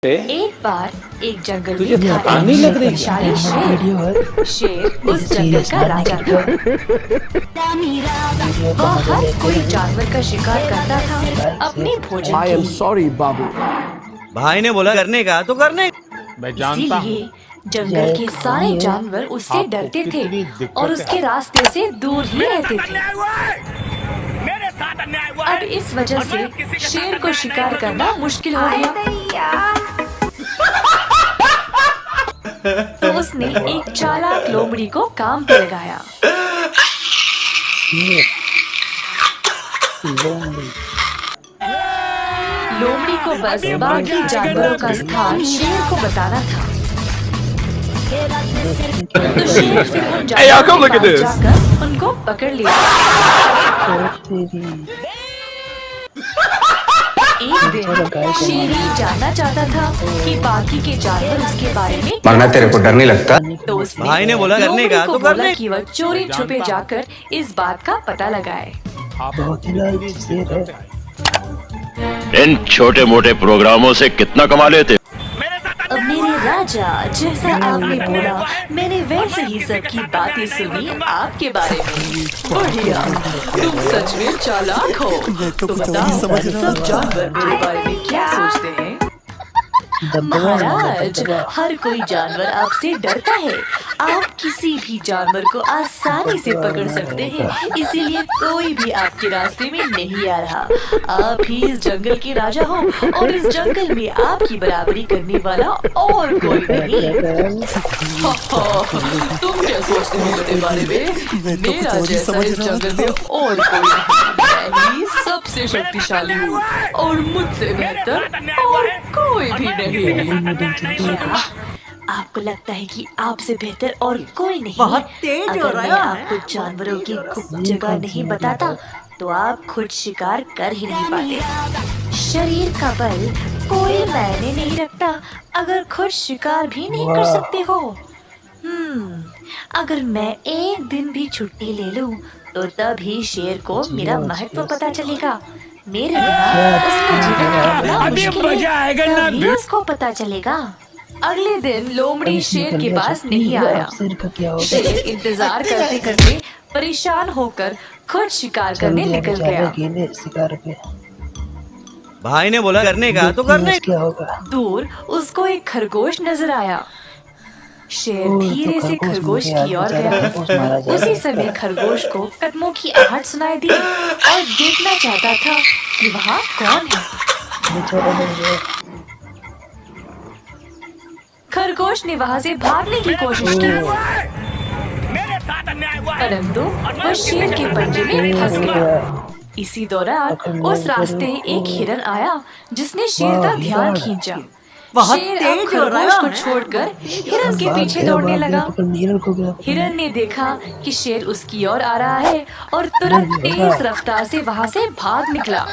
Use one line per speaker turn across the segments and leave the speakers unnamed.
एक बार एक जंगल
तुझे
में था
थकान
एक
नहीं लग रही?
शक्तिशाली शेर। शेर उस जंगल का राजा था। वह हर कोई जानवर का शिकार करता था अपने भोजन
आई
के
एम
लिए।
सॉरी बाबू।
भाई ने बोला करने का तो करने।
मैं जानता हूँ
इसीलिए जंगल के सारे जानवर उससे
आपको
डरते
कितनी
थे
दिक्कत
और
है।
उसके रास्ते से दूर ही रहते थे। अब इस वजह से शेर को शिकार करना मुश्किल हो गया। तो उसने एक चालाक लोमड़ी को काम पे लगाया। लोमड़ी को बस बाकी जानवरों का स्थान शेर को बताना था। तो शेर फिर उन जानवरों के पास जाकर उनको पकड़ लिया। एक दिन शेर ये जानना चाहता था कि बाकी के जानवर उसके बारे में
मरना तेरे को डर नहीं लगता?
तो उसने
भाई ने बोला करने का
लोमड़ी को
तो
बोला
करने।
कि वह चोरी छुपे जाकर इस बात का पता लगाए।
इन छोटे मोटे प्रोग्रामों से कितना कमा लेते?
अब मेरे राजा, जैसा आपने बोला मैंने वैसे ही सबकी बातें सुनी आपके बारे में। बढ़िया, तुम सच में चालाक हो। तो बताओ सब जानवर मेरे बारे में क्या सोचते हैं? महाराज, हर कोई जानवर आपसे डरता है। आप किसी भी जानवर को आसानी से पकड़ सकते हैं, इसीलिए कोई भी आपके रास्ते में नहीं आ रहा। आप ही इस जंगल के राजा हो और इस जंगल में आपकी बराबरी करने वाला और कोई नहीं। तुम क्या सोचते हो मेरे बारे में? मेरा जैसा इस जंगल में और कोई नहीं। मैं ही सबसे शक्तिशाली हूँ और मुझसे बेहतर और कोई भी नहीं। आपको लगता है कि आपसे बेहतर और कोई नहीं?
बहुत तेज हो
अगर
रहा
मैं
है।
आपको जानवरों की गुप्त जगह नहीं बताता तो आप खुद शिकार कर ही नहीं पाते। शरीर का बल कोई मायने नहीं रखता अगर खुद शिकार भी नहीं कर सकते हो। अगर मैं एक दिन भी छुट्टी ले लूं तो तभी शेर को मेरा महत्व पता चलेगा। मेरे बिना उसका जीवन कितना मुश्किल है, तभी उसको पता चलेगा। अगले दिन लोमड़ी शेर के पास नहीं आया। शेर इंतजार करते करते परेशान होकर खुद शिकार करने निकल गया।
भाई ने बोला करने का तो करने।
दूर उसको एक खरगोश नजर आया। शेर धीरे से खरगोश की ओर गया। उसी समय खरगोश को कदमों की आहट सुनाई दी और देखना चाहता था कि वहाँ कौन है। खरगोश ने वहाँ से भागने की कोशिश की, परंतु वह शेर के पंजे में फंस गया। इसी दौरान उस रास्ते एक हिरन आया जिसने शेर का ध्यान खींचा। शेर अब खरगोश को छोड़कर हिरन के पीछे दौड़ने लगा। हिरन ने देखा कि शेर उसकी ओर आ रहा है और तुरंत तेज रफ्तार से वहाँ से भाग निकला।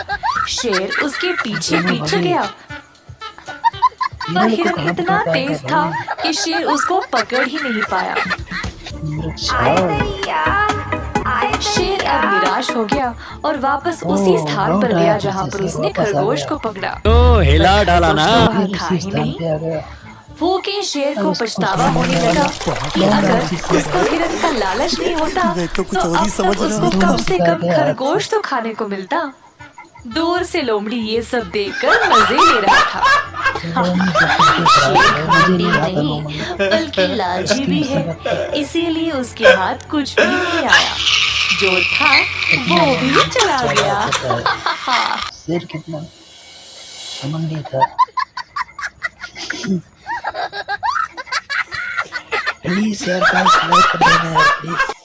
शेर उसके पीछे पीछे गया पर हिरन इतना तेज था कि शेर उसको पकड़ ही नहीं पाया। शेर अब निराश हो गया और वापस उसी स्थान पर गया जहाँ पर उसने खरगोश को पकड़ा।
तो हिला डाला ना।
खरगोश तो वहाँ था ही नहीं। भूखे शेर को पछतावा होने लगा कि अगर उसको हिरन का लालच नहीं होता तो अब तक उसको कम से कम खरगोश तो खाने को मिलता। दूर से लोमड़ी ये सब देखकर मजे ले रहा था। शेर घमंडी नहीं बल्कि लालची भी है, इसीलिए उसके हाथ कुछ भी नहीं आया। जो था वो भी चला गया।
शेर कितना घमंडी था। प्लीज यार, लाइक कर देना यार प्लीज।